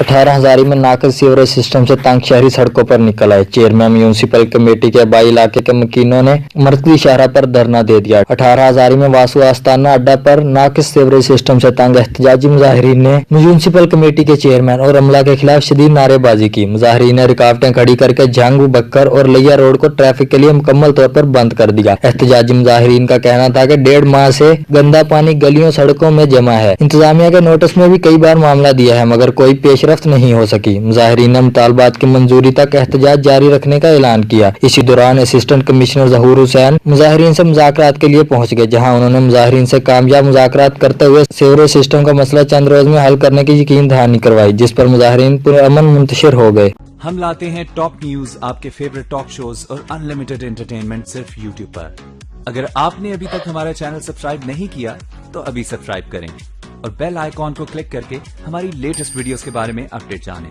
18 हजारी में नाकद sewerage system से तंग शहरी सड़कों पर निकल आए। चेयरमैन म्यूनिसिपल कमेटी के बाई इलाके के मकीनों ने मरकजी शहरा पर धरना दे दिया। 18 हजारी में वासु आस्ताना अड्डा पर नाकद सीवरेज सिस्टम से तंग एहतजाजी मुजाहिरीन ने म्यूनिसिपल कमेटी के चेयरमैन और अमला के खिलाफ शदीद नारेबाजी की। मुजाहिरीन ने रुकावटें खड़ी करके जंग, बक्कर और लिया रोड को ट्रैफिक के लिए मुकम्मल तौर पर बंद कर दिया। एहतजाजी मुजाहिरीन का कहना था कि 1.5 माह से गंदा पानी गलियों सड़कों में जमा है। इंतजामिया के नोटिस में भी कई बार मामला दिया है मगर कोई पेशरफ्त नहीं हो सकी। मुजाहिरीन ने मुतालबात की मंजूरी तक एहतजाज जारी रखने का ऐलान किया। इसी दौरान असिस्टेंट कमिश्नर ज़हूर हुसैन मुजाहिरीन से मुज़ाकरात के लिए पहुंच गए, जहां उन्होंने मुजाहिरीन से कामयाब मुज़ाकरात करते हुए सीवरेज सिस्टम का मसला चंद रोज में हल करने की यकीन दहानी करवाई, जिस पर मुजाहिरीन पुरअमन मुंतशिर हो गए। हम लाते हैं टॉप न्यूज, आपके फेवरेट टॉक शोज और अनलिमिटेड एंटरटेनमेंट सिर्फ यूट्यूब पर। अगर आपने अभी तक हमारा चैनल सब्सक्राइब नहीं किया तो अभी सब्सक्राइब करें और बेल आइकॉन को क्लिक करके हमारी लेटेस्ट वीडियोस के बारे में अपडेट जानें।